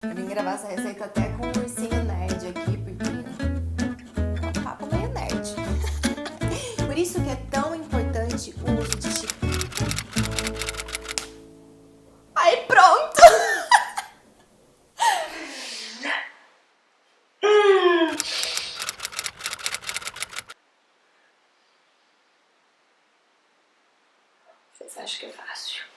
Eu vim gravar essa receita até com um ursinho nerd aqui, porque é um papo meio nerd. Por isso que é tão importante o uso de xícara. Aí pronto! Vocês acham que é fácil?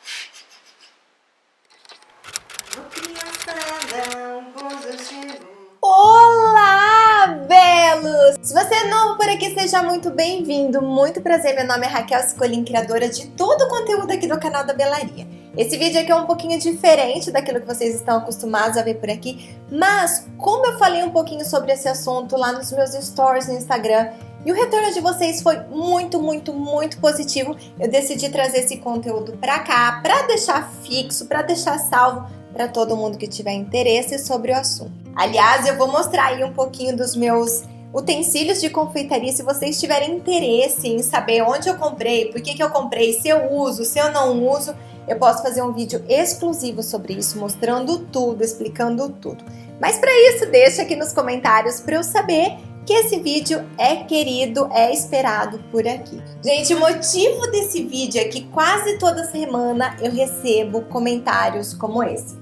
Olá, belos! Se você é novo por aqui, seja muito bem-vindo. Muito prazer, meu nome é Raquel Scolin, criadora de todo o conteúdo aqui do canal da Belaria. Esse vídeo aqui é um pouquinho diferente daquilo que vocês estão acostumados a ver por aqui, mas como eu falei um pouquinho sobre esse assunto lá nos meus stories no Instagram, e o retorno de vocês foi muito positivo, eu decidi trazer esse conteúdo pra cá, pra deixar fixo, pra deixar salvo, para todo mundo que tiver interesse sobre o assunto. Aliás, eu vou mostrar aí um pouquinho dos meus utensílios de confeitaria, se vocês tiverem interesse em saber onde eu comprei, por que eu comprei, se eu uso, se eu não uso, eu posso fazer um vídeo exclusivo sobre isso, mostrando tudo, explicando tudo. Mas para isso, deixa aqui nos comentários para eu saber que esse vídeo é querido, é esperado por aqui. Gente, o motivo desse vídeo é que quase toda semana eu recebo comentários como esse.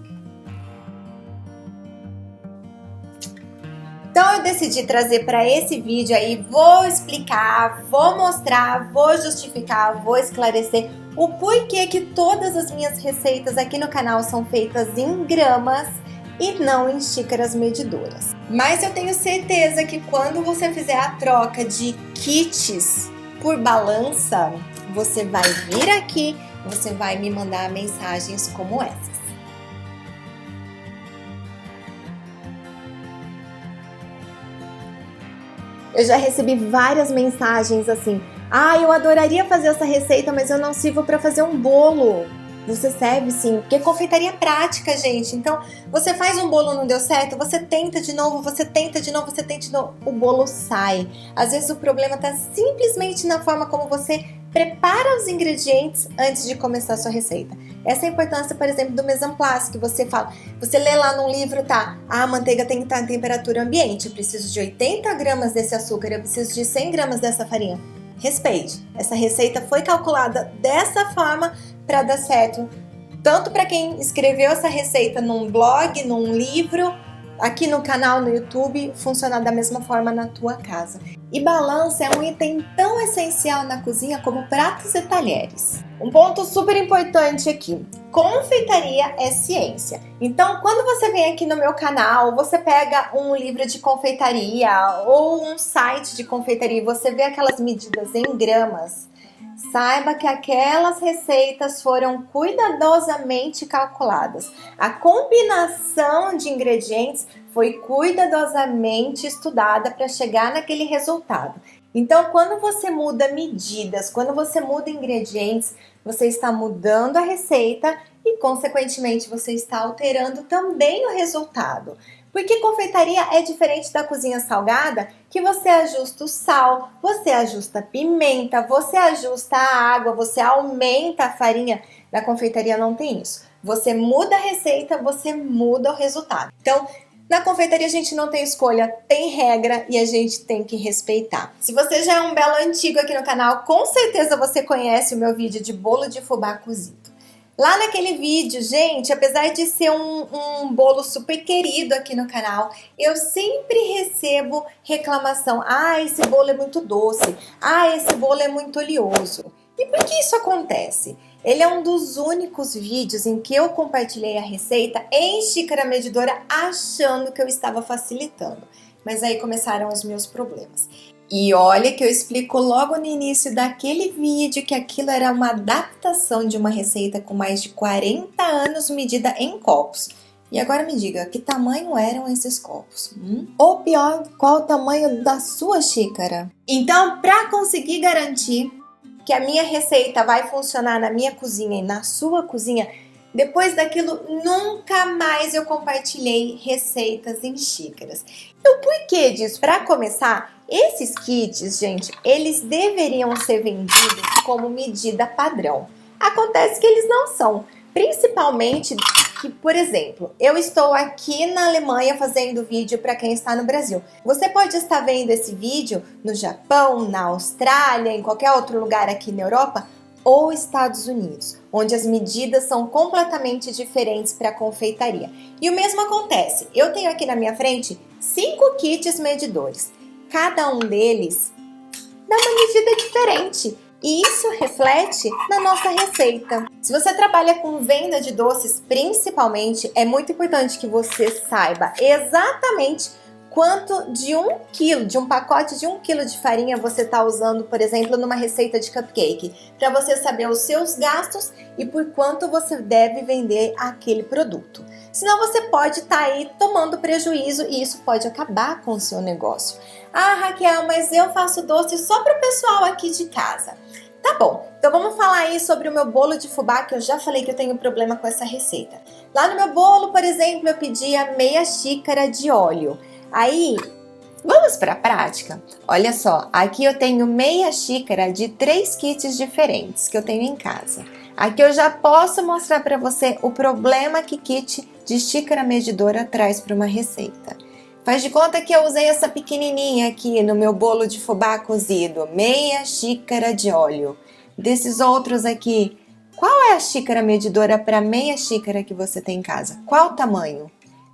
Então eu decidi trazer para esse vídeo aí, vou explicar, vou mostrar, vou justificar, vou esclarecer o porquê que todas as minhas receitas aqui no canal são feitas em gramas e não em xícaras medidoras. Mas eu tenho certeza que quando você fizer a troca de kits por balança, você vai vir aqui, você vai me mandar mensagens como essas. Eu já recebi várias mensagens assim: ah, eu adoraria fazer essa receita, mas eu não sirvo para fazer um bolo. Você serve sim, porque confeitaria é prática, gente. Então, você faz um bolo, não deu certo, você tenta de novo, você tenta de novo, você tenta de novo, o bolo sai. Às vezes o problema está simplesmente na forma como você prepara os ingredientes antes de começar a sua receita. Essa é a importância, por exemplo, do mise en place, que você fala, você lê lá num livro, tá? A manteiga tem que estar em temperatura ambiente, eu preciso de 80 gramas desse açúcar, eu preciso de 100 gramas dessa farinha. Respeite, essa receita foi calculada dessa forma para dar certo, tanto para quem escreveu essa receita num blog, num livro, aqui no canal, no YouTube, funciona da mesma forma na tua casa. E balança é um item tão essencial na cozinha como pratos e talheres. Um ponto super importante aqui, confeitaria é ciência. Então, quando você vem aqui no meu canal, você pega um livro de confeitaria ou um site de confeitaria e você vê aquelas medidas em gramas, saiba que aquelas receitas foram cuidadosamente calculadas. A combinação de ingredientes foi cuidadosamente estudada para chegar naquele resultado. Então, quando você muda medidas, quando você muda ingredientes, você está mudando a receita e, consequentemente, você está alterando também o resultado. Porque confeitaria é diferente da cozinha salgada, que você ajusta o sal, você ajusta a pimenta, você ajusta a água, você aumenta a farinha. Na confeitaria não tem isso. Você muda a receita, você muda o resultado. Então, na confeitaria a gente não tem escolha, tem regra e a gente tem que respeitar. Se você já é um belo antigo aqui no canal, com certeza você conhece o meu vídeo de bolo de fubá cozido. Lá naquele vídeo, gente, apesar de ser um bolo super querido aqui no canal, eu sempre recebo reclamação. Ah, esse bolo é muito doce. Ah, esse bolo é muito oleoso. E por que isso acontece? Ele é um dos únicos vídeos em que eu compartilhei a receita em xícara medidora achando que eu estava facilitando. Mas aí começaram os meus problemas. E olha que eu explico logo no início daquele vídeo que aquilo era uma adaptação de uma receita com mais de 40 anos medida em copos. E agora me diga, que tamanho eram esses copos? Ou pior, qual o tamanho da sua xícara? Então, para conseguir garantir que a minha receita vai funcionar na minha cozinha e na sua cozinha, depois daquilo, nunca mais eu compartilhei receitas em xícaras. E o porquê disso? Para começar, esses kits, gente, eles deveriam ser vendidos como medida padrão. Acontece que eles não são, principalmente que, por exemplo, eu estou aqui na Alemanha fazendo vídeo para quem está no Brasil. Você pode estar vendo esse vídeo no Japão, na Austrália, em qualquer outro lugar aqui na Europa ou Estados Unidos, onde as medidas são completamente diferentes para a confeitaria. E o mesmo acontece, eu tenho aqui na minha frente 5 kits medidores. Cada um deles dá uma medida diferente. E isso reflete na nossa receita. Se você trabalha com venda de doces, principalmente, é muito importante que você saiba exatamente quanto de 1 quilo, de um pacote de 1 quilo de farinha você está usando, por exemplo, numa receita de cupcake, para você saber os seus gastos e por quanto você deve vender aquele produto. Senão você pode estar aí tomando prejuízo e isso pode acabar com o seu negócio. Ah, Raquel, mas eu faço doce só para o pessoal aqui de casa. Tá bom, então vamos falar aí sobre o meu bolo de fubá, que eu já falei que eu tenho problema com essa receita. Lá no meu bolo, por exemplo, eu pedia meia xícara de óleo. Aí, vamos para a prática? Olha só, aqui eu tenho meia xícara de 3 kits diferentes que eu tenho em casa. Aqui eu já posso mostrar para você o problema que kit de xícara medidora traz para uma receita. Faz de conta que eu usei essa pequenininha aqui no meu bolo de fubá cozido, meia xícara de óleo. Desses outros aqui, qual é a xícara medidora para meia xícara que você tem em casa? Qual o tamanho?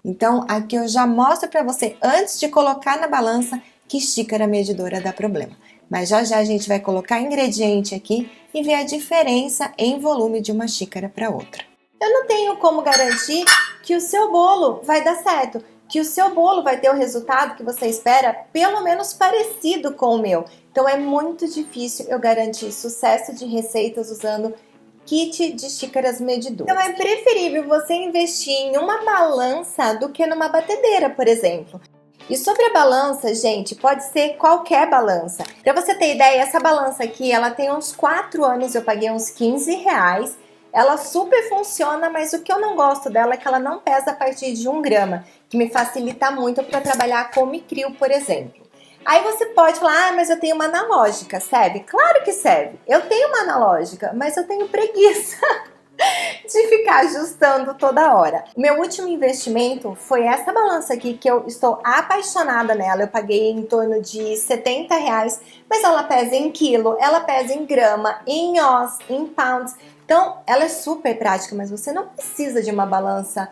Então, aqui eu já mostro para você, antes de colocar na balança, que xícara medidora dá problema. Mas já já a gente vai colocar ingrediente aqui e ver a diferença em volume de uma xícara para outra. Eu não tenho como garantir que o seu bolo vai dar certo, que o seu bolo vai ter o resultado que você espera, pelo menos parecido com o meu. Então é muito difícil eu garantir sucesso de receitas usando kit de xícaras medidoras. Então é preferível você investir em uma balança do que numa batedeira, por exemplo. E sobre a balança, gente, pode ser qualquer balança. Para você ter ideia, essa balança aqui, ela tem uns 4 anos, eu paguei uns R$15. Ela super funciona, mas o que eu não gosto dela é que ela não pesa a partir de 1 grama, que me facilita muito para trabalhar com micrio, por exemplo. Aí você pode falar, ah, mas eu tenho uma analógica, serve? Claro que serve. Eu tenho uma analógica, mas eu tenho preguiça de ficar ajustando toda hora. O meu último investimento foi essa balança aqui, que eu estou apaixonada nela. Eu paguei em torno de R$70, mas ela pesa em quilo, ela pesa em grama, em oz, em pounds. Então, ela é super prática, mas você não precisa de uma balança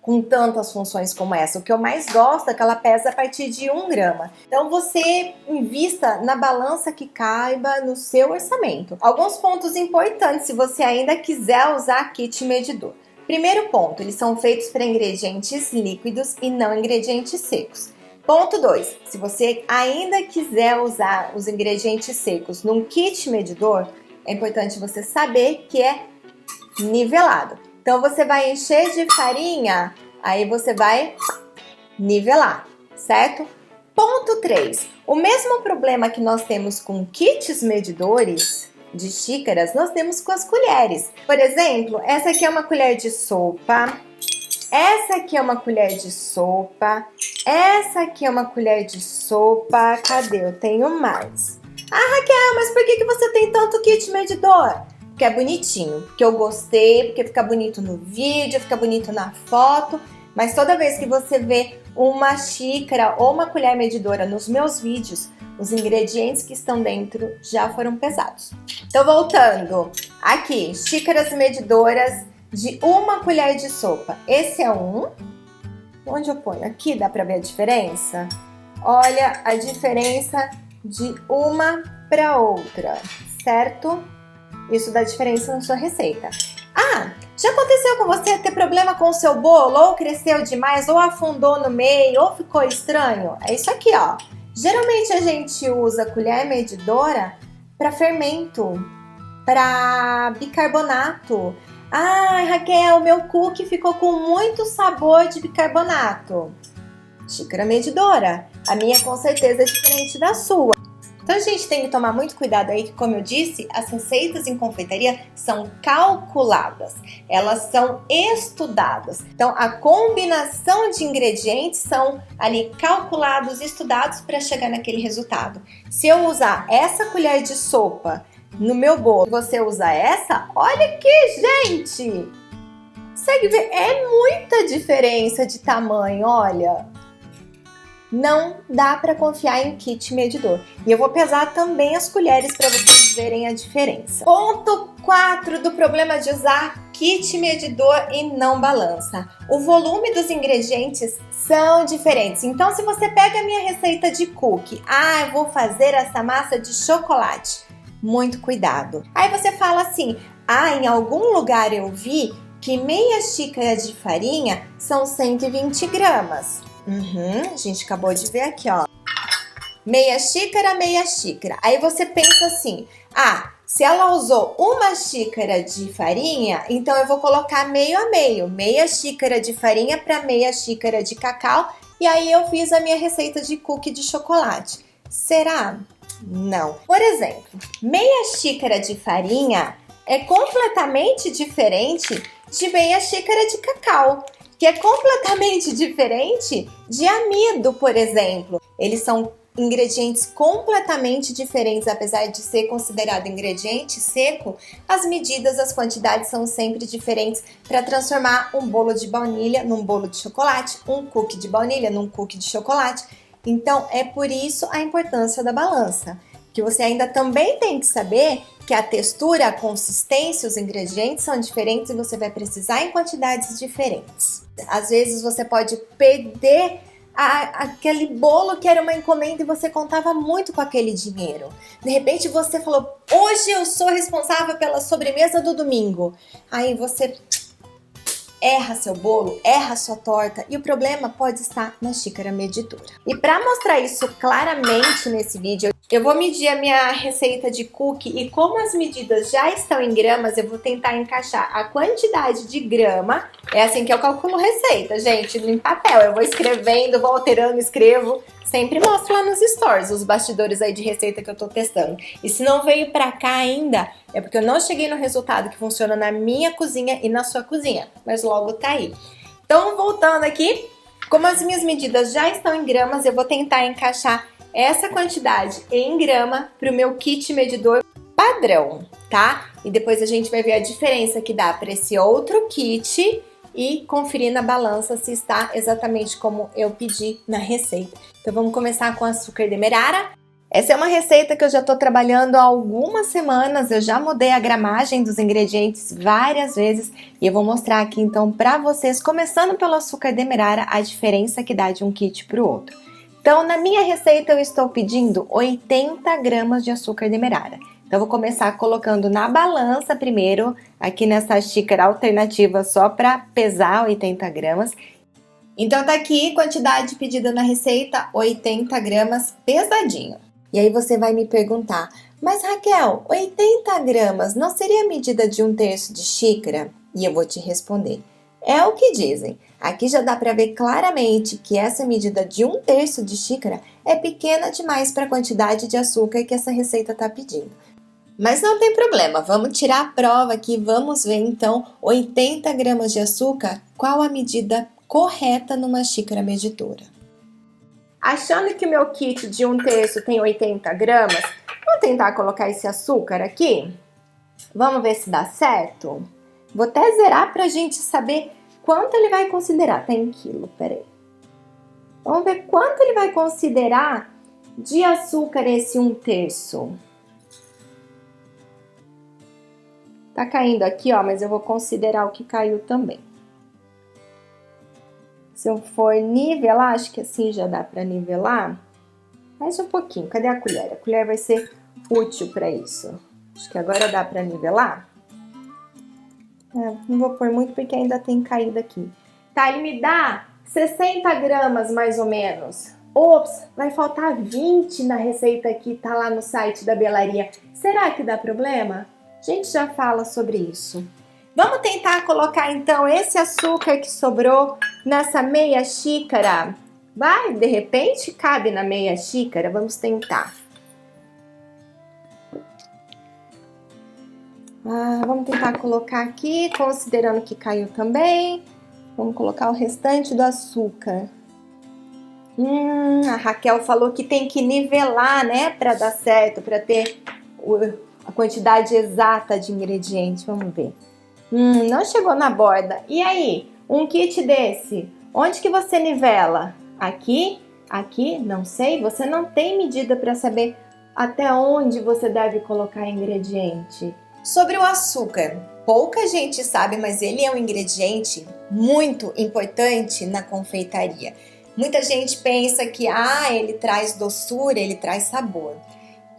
com tantas funções como essa. O que eu mais gosto é que ela pesa a partir de 1 grama. Então você invista na balança que caiba no seu orçamento. Alguns pontos importantes se você ainda quiser usar kit medidor. Primeiro ponto, eles são feitos para ingredientes líquidos e não ingredientes secos. Ponto 2, se você ainda quiser usar os ingredientes secos num kit medidor, é importante você saber que é nivelado. Então, você vai encher de farinha, aí você vai nivelar, certo? Ponto 3. O mesmo problema que nós temos com kits medidores de xícaras, nós temos com as colheres. Por exemplo, essa aqui é uma colher de sopa, essa aqui é uma colher de sopa, essa aqui é uma colher de sopa. Cadê? Eu tenho mais. Ah, Raquel, mas por que você tem tanto kit medidor? Porque é bonitinho, porque eu gostei, porque fica bonito no vídeo, fica bonito na foto, mas toda vez que você vê uma xícara ou uma colher medidora nos meus vídeos, os ingredientes que estão dentro já foram pesados. Então, voltando, aqui, xícaras medidoras de 1 colher de sopa. Esse é um. Onde eu ponho? Aqui, dá pra ver a diferença? Olha a diferença de uma para outra, certo? Isso dá diferença na sua receita. Ah, já aconteceu com você ter problema com o seu bolo? Ou cresceu demais, ou afundou no meio, ou ficou estranho? É isso aqui, ó. Geralmente a gente usa colher medidora para fermento, para bicarbonato. Ah, Raquel, meu cookie ficou com muito sabor de bicarbonato. Xícara medidora. A minha com certeza é diferente da sua. Então a gente tem que tomar muito cuidado aí que, como eu disse, as receitas em confeitaria são calculadas, elas são estudadas. Então a combinação de ingredientes são ali calculados, estudados para chegar naquele resultado. Se eu usar essa colher de sopa no meu bolo, você usa essa, olha aqui, gente! Consegue ver? É muita diferença de tamanho, olha. Não dá para confiar em kit medidor. E eu vou pesar também as colheres para vocês verem a diferença. Ponto 4 do problema de usar kit medidor e não balança. O volume dos ingredientes são diferentes. Então, se você pega a minha receita de cookie, eu vou fazer essa massa de chocolate. Muito cuidado. Aí você fala assim, em algum lugar eu vi que meia xícara de farinha são 120 gramas. A gente acabou de ver aqui, ó. Meia xícara, meia xícara. Aí você pensa assim, se ela usou uma xícara de farinha, então eu vou colocar meio a meio. Meia xícara de farinha para meia xícara de cacau. E aí eu fiz a minha receita de cookie de chocolate. Será? Não. Por exemplo, meia xícara de farinha é completamente diferente de meia xícara de cacau, que é completamente diferente de amido, por exemplo. Eles são ingredientes completamente diferentes, apesar de ser considerado ingrediente seco, as medidas, as quantidades são sempre diferentes para transformar um bolo de baunilha num bolo de chocolate, um cookie de baunilha num cookie de chocolate. Então, é por isso a importância da balança, que você ainda também tem que saber que a textura, a consistência, os ingredientes são diferentes e você vai precisar em quantidades diferentes. Às vezes você pode perder aquele bolo que era uma encomenda e você contava muito com aquele dinheiro. De repente você falou, hoje eu sou responsável pela sobremesa do domingo. Aí você erra seu bolo, erra sua torta e o problema pode estar na xícara medidora. E para mostrar isso claramente nesse vídeo, eu vou medir a minha receita de cookie e como as medidas já estão em gramas, eu vou tentar encaixar a quantidade de grama. É assim que eu calculo receita, gente, em papel. Eu vou escrevendo, vou alterando, escrevo. Sempre mostro lá nos stories os bastidores aí de receita que eu tô testando. E se não veio pra cá ainda, é porque eu não cheguei no resultado que funciona na minha cozinha e na sua cozinha. Mas logo tá aí. Então, voltando aqui, como as minhas medidas já estão em gramas, eu vou tentar encaixar essa quantidade em grama pro meu kit medidor padrão, tá? E depois a gente vai ver a diferença que dá para esse outro kit e conferir na balança se está exatamente como eu pedi na receita. Então vamos começar com açúcar demerara. Essa é uma receita que eu já estou trabalhando há algumas semanas, eu já mudei a gramagem dos ingredientes várias vezes e eu vou mostrar aqui então para vocês, começando pelo açúcar demerara, a diferença que dá de um kit para o outro. Então na minha receita eu estou pedindo 80 gramas de açúcar demerara. Então, eu vou começar colocando na balança primeiro, aqui nessa xícara alternativa só para pesar 80 gramas. Então, tá aqui, quantidade pedida na receita, 80 gramas pesadinho. E aí você vai me perguntar, mas Raquel, 80 gramas não seria a medida de 1/3 de xícara? E eu vou te responder, é o que dizem. Aqui já dá para ver claramente que essa medida de 1/3 de xícara é pequena demais para a quantidade de açúcar que essa receita está pedindo. Mas não tem problema, vamos tirar a prova aqui, vamos ver então 80 gramas de açúcar, qual a medida correta numa xícara medidora. Achando que o meu kit de 1/3 tem 80 gramas, vou tentar colocar esse açúcar aqui, vamos ver se dá certo? Vou até zerar pra gente saber quanto ele vai considerar, tá em quilo, peraí. Vamos ver quanto ele vai considerar de açúcar esse 1/3. Tá caindo aqui, ó, mas eu vou considerar o que caiu também. Se eu for nivelar, acho que assim já dá pra nivelar. Mais um pouquinho, cadê a colher? A colher vai ser útil pra isso. Acho que agora dá pra nivelar. Não vou pôr muito porque ainda tem caído aqui. Tá, ele me dá 60 gramas mais ou menos. Ops, vai faltar 20 na receita que tá lá no site da Belaria. Será que dá problema? A gente já fala sobre isso. Vamos tentar colocar então esse açúcar que sobrou nessa meia xícara. Vai, de repente cabe na meia xícara, vamos tentar. Vamos tentar colocar aqui, considerando que caiu também. Vamos colocar o restante do açúcar. A Raquel falou que tem que nivelar, né, para dar certo, para ter a quantidade exata de ingredientes. Vamos ver. Não chegou na borda. E aí, um kit desse, onde que você nivela? Aqui? Aqui? Não sei. Você não tem medida para saber até onde você deve colocar ingrediente. Sobre o açúcar, pouca gente sabe, mas ele é um ingrediente muito importante na confeitaria. Muita gente pensa que ele traz doçura, ele traz sabor.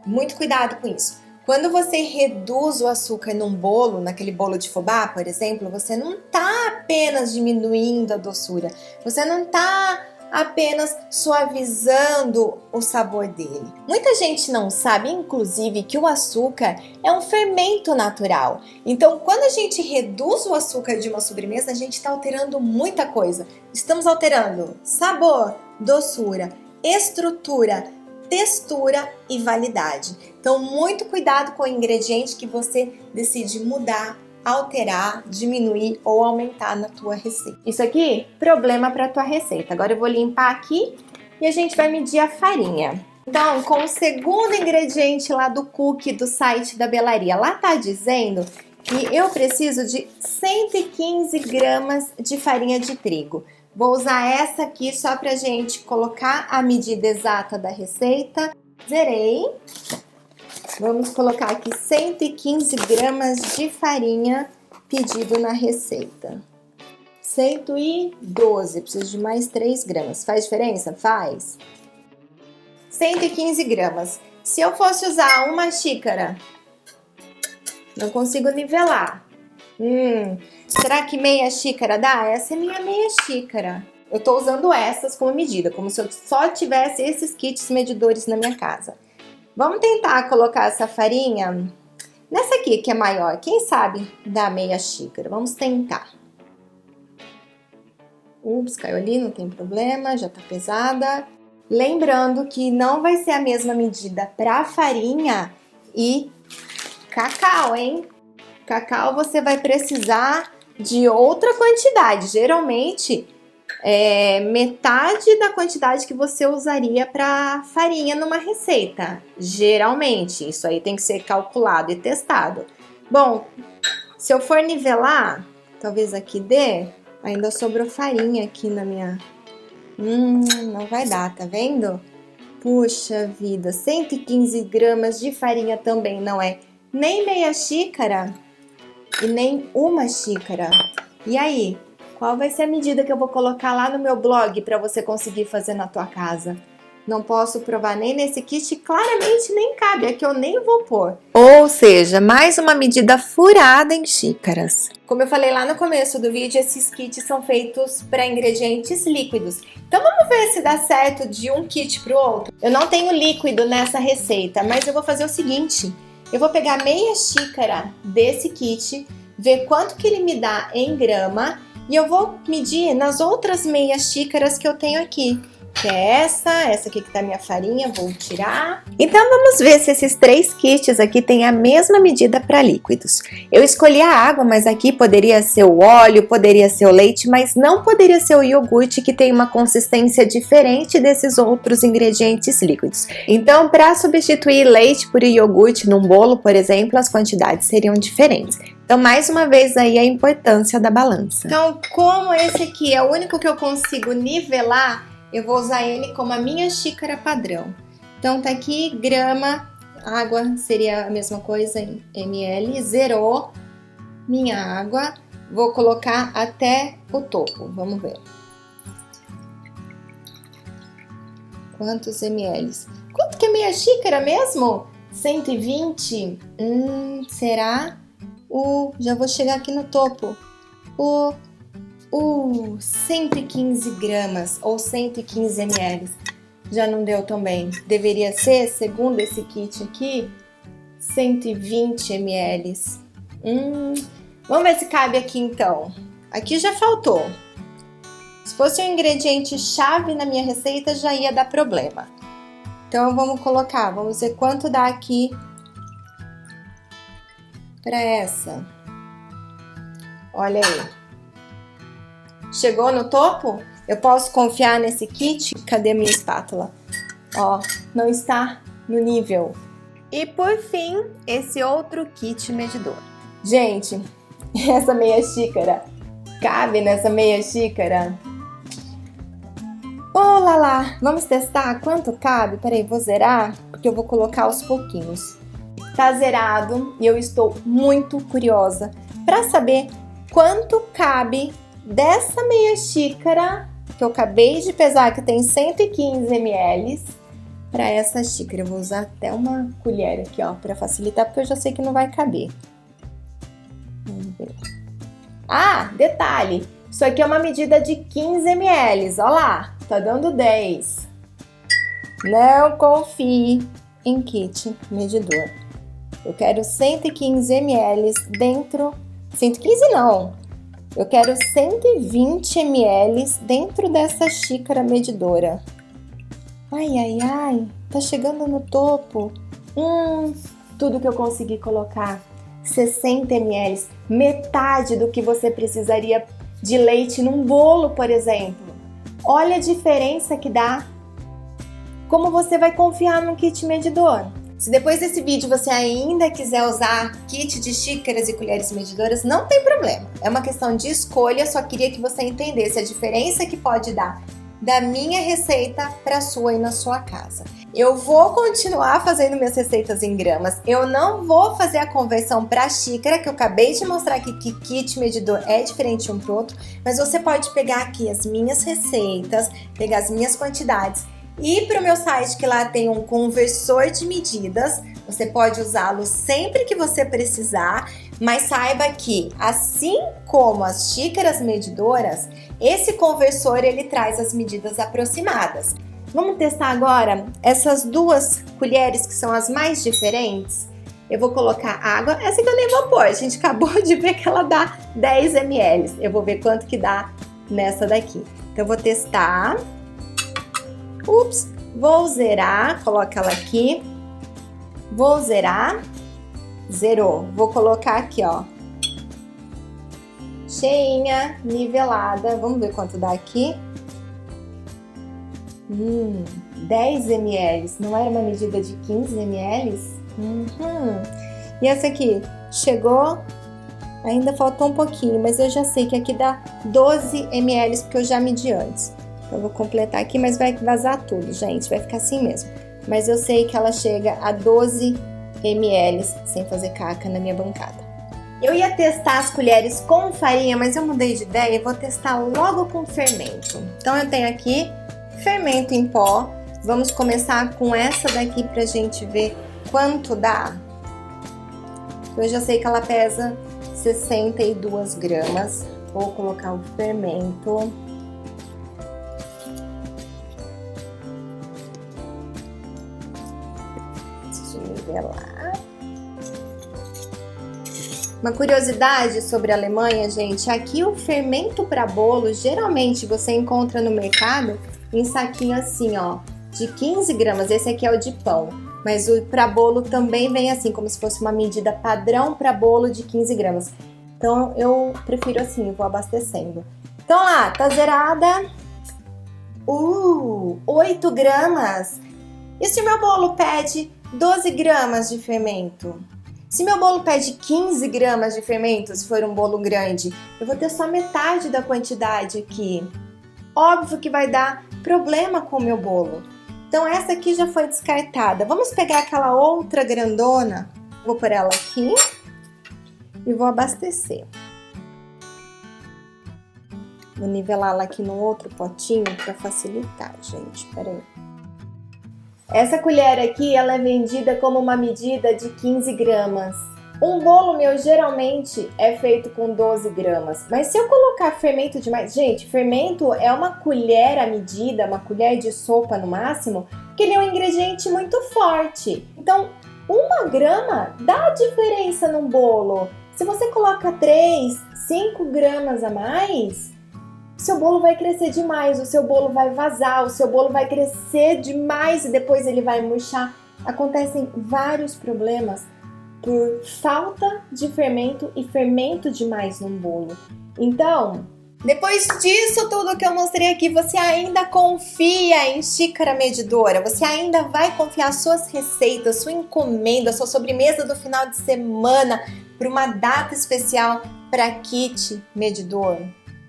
Muito cuidado com isso. Quando você reduz o açúcar num bolo, naquele bolo de fubá, por exemplo, você não está apenas diminuindo a doçura, você não está apenas suavizando o sabor dele. Muita gente não sabe, inclusive, que o açúcar é um fermento natural. Então, quando a gente reduz o açúcar de uma sobremesa, a gente está alterando muita coisa. Estamos alterando sabor, doçura, estrutura, textura e validade. Então, muito cuidado com o ingrediente que você decide mudar, alterar, diminuir ou aumentar na tua receita. Isso aqui, problema para tua receita. Agora eu vou limpar aqui e a gente vai medir a farinha. Então, com o segundo ingrediente lá do cookie do site da Belaria, lá tá dizendo que eu preciso de 115 gramas de farinha de trigo. Vou usar essa aqui só pra gente colocar a medida exata da receita. Zerei. Vamos colocar aqui 115 gramas de farinha pedido na receita. 112, preciso de mais 3 gramas. Faz diferença? Faz. 115 gramas. Se eu fosse usar uma xícara, não consigo nivelar. Será que meia xícara dá? Essa é minha meia xícara. Eu tô usando essas como medida, como se eu só tivesse esses kits medidores na minha casa. Vamos tentar colocar essa farinha nessa aqui, que é maior. Quem sabe dá meia xícara. Vamos tentar. Ups, caiu ali, não tem problema, já tá pesada. Lembrando que não vai ser a mesma medida para farinha e cacau, hein? Cacau você vai precisar de outra quantidade. Geralmente, metade da quantidade que você usaria para farinha numa receita. Geralmente, isso aí tem que ser calculado e testado. Bom, se eu for nivelar, talvez aqui dê, ainda sobrou farinha aqui na minha... não vai dar, tá vendo? Puxa vida, 115 gramas de farinha também não é nem meia xícara e nem uma xícara. E aí? Qual vai ser a medida que eu vou colocar lá no meu blog para você conseguir fazer na tua casa? Não posso provar nem nesse kit, claramente nem cabe, é que eu nem vou pôr. Ou seja, mais uma medida furada em xícaras. Como eu falei lá no começo do vídeo, esses kits são feitos para ingredientes líquidos. Então vamos ver se dá certo de um kit para o outro. Eu não tenho líquido nessa receita, mas eu vou fazer o seguinte. Eu vou pegar meia xícara desse kit, ver quanto que ele me dá em grama, e eu vou medir nas outras meias xícaras que eu tenho aqui. Que é essa aqui que tá a minha farinha, vou tirar. Então vamos ver se esses 3 kits aqui têm a mesma medida para líquidos. Eu escolhi a água, mas aqui poderia ser o óleo, poderia ser o leite, mas não poderia ser o iogurte, que tem uma consistência diferente desses outros ingredientes líquidos. Então, para substituir leite por iogurte num bolo, por exemplo, as quantidades seriam diferentes. Então, mais uma vez aí a importância da balança. Então, como esse aqui é o único que eu consigo nivelar, eu vou usar ele como a minha xícara padrão. Então, tá aqui grama, água seria a mesma coisa em ml, zerou minha água. Vou colocar até o topo, vamos ver. Quantos ml? Quanto que é meia xícara mesmo? 120? Será? Já vou chegar aqui no topo. 115 gramas ou 115 ml. Já não deu também. Deveria ser, segundo esse kit aqui, 120 ml. Vamos ver se cabe aqui então. Aqui já faltou. Se fosse um ingrediente chave na minha receita, já ia dar problema. Então vamos colocar, vamos ver quanto dá aqui para essa. Olha aí. Chegou no topo? Eu posso confiar nesse kit? Cadê a minha espátula? Ó, não está no nível. E por fim, esse outro kit medidor. Gente, Essa meia xícara cabe nessa meia xícara? Oh lá lá, vamos testar quanto cabe? Peraí, vou zerar, porque eu vou colocar aos pouquinhos. Tá zerado e eu estou muito curiosa para saber quanto cabe dessa meia xícara que eu acabei de pesar, que tem 115 ml, para essa xícara. Eu vou usar até uma colher aqui, ó, para facilitar, porque eu já sei que não vai caber. Vamos ver. Ah, detalhe! Isso aqui é uma medida de 15 ml, ó lá, tá dando 10. Não confie em kit medidor. Eu quero 115 ml dentro... 115 não! Eu quero 120 ml dentro dessa xícara medidora. Ai, ai, ai, tá chegando no topo. Tudo que eu consegui colocar. 60 ml, metade do que você precisaria de leite num bolo, por exemplo. Olha a diferença que dá. Como você vai confiar no kit medidor? Se depois desse vídeo você ainda quiser usar kit de xícaras e colheres medidoras, não tem problema. É uma questão de escolha, só queria que você entendesse a diferença que pode dar da minha receita para a sua e na sua casa. Eu vou continuar fazendo minhas receitas em gramas. Eu não vou fazer a conversão para xícara, que eu acabei de mostrar aqui que kit medidor é diferente um pro outro, mas você pode pegar aqui as minhas receitas, pegar as minhas quantidades, ir para o meu site, que lá tem um conversor de medidas. Você pode usá-lo sempre que você precisar, mas saiba que, assim como as xícaras medidoras, esse conversor ele traz as medidas aproximadas. Vamos testar agora essas duas colheres que são as mais diferentes? Eu vou colocar água, essa que eu nem vou pôr, a gente acabou de ver que ela dá 10 ml. Eu vou ver quanto que dá nessa daqui. Então eu vou testar. Ups, vou zerar, coloca ela aqui. Vou zerar, zerou. Vou colocar aqui, ó, cheinha, nivelada. Vamos ver quanto dá aqui. 10 ml. Não era uma medida de 15 ml? E essa aqui chegou, ainda faltou um pouquinho, mas eu já sei que aqui dá 12 ml, porque eu já medi antes. Então, eu vou completar aqui, mas vai vazar tudo, gente. Vai ficar assim mesmo. Mas eu sei que ela chega a 12 ml sem fazer caca na minha bancada. Eu ia testar as colheres com farinha, mas eu mudei de ideia e vou testar logo com fermento. Então eu tenho aqui fermento em pó. Vamos começar com essa daqui pra gente ver quanto dá. Eu já sei que ela pesa 62 gramas. Vou colocar o fermento. Nivelar. Uma curiosidade sobre a Alemanha, gente, aqui o fermento para bolo geralmente você encontra no mercado em saquinho assim, ó, de 15 gramas. Esse aqui é o de pão, mas o para bolo também vem assim, como se fosse uma medida padrão para bolo de 15 gramas. Então eu prefiro assim, eu vou abastecendo. Então lá, tá zerada. 8 gramas. E se meu bolo pede 12 gramas de fermento? Se meu bolo pede 15 gramas de fermento, se for um bolo grande, eu vou ter só metade da quantidade aqui. Óbvio que vai dar problema com o meu bolo. Então essa aqui já foi descartada. Vamos pegar aquela outra grandona, vou pôr ela aqui e vou abastecer. Vou nivelá-la aqui no outro potinho para facilitar, gente. Peraí. Essa colher aqui, ela é vendida como uma medida de 15 gramas. Um bolo meu geralmente é feito com 12 gramas. Mas se eu colocar fermento demais... Gente, fermento é uma colher à medida, uma colher de sopa no máximo, porque ele é um ingrediente muito forte. Então, 1 grama dá diferença num bolo. Se você coloca 3, 5 gramas a mais... seu bolo vai crescer demais, o seu bolo vai vazar, o seu bolo vai crescer demais e depois ele vai murchar. Acontecem vários problemas por falta de fermento e fermento demais num bolo. Então, depois disso tudo que eu mostrei aqui, você ainda confia em xícara medidora? Você ainda vai confiar suas receitas, sua encomenda, sua sobremesa do final de semana para uma data especial para kit medidor,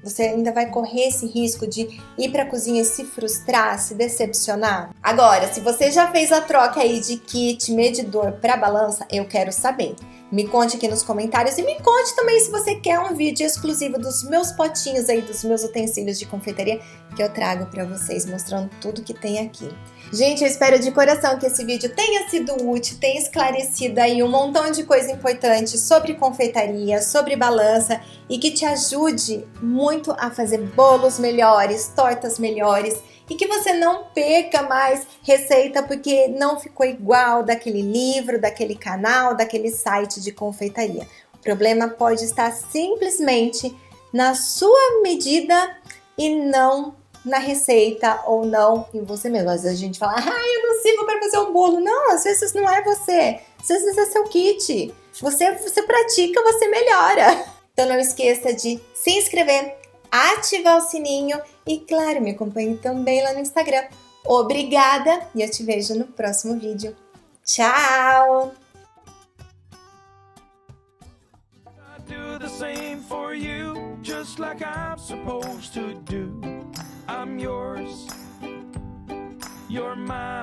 você ainda vai correr esse risco de ir para a cozinha e se frustrar, se decepcionar? Agora, se você já fez a troca aí de kit medidor para balança, eu quero saber. Me conte aqui nos comentários e me conte também se você quer um vídeo exclusivo dos meus potinhos aí, dos meus utensílios de confeitaria que eu trago para vocês, mostrando tudo que tem aqui. Gente, eu espero de coração que esse vídeo tenha sido útil, tenha esclarecido aí um montão de coisa importante sobre confeitaria, sobre balança e que te ajude muito a fazer bolos melhores, tortas melhores e que você não perca mais receita porque não ficou igual daquele livro, daquele canal, daquele site de confeitaria. O problema pode estar simplesmente na sua medida e não na receita ou não em você mesmo. Às vezes a gente fala, eu não sirvo para fazer um bolo. Não, às vezes não é você. Às vezes é seu kit. Você pratica, você melhora. Então não esqueça de se inscrever, ativar o sininho e, claro, me acompanhe também lá no Instagram. Obrigada e eu te vejo no próximo vídeo. Tchau! Just like I'm supposed to do. I'm yours, you're mine.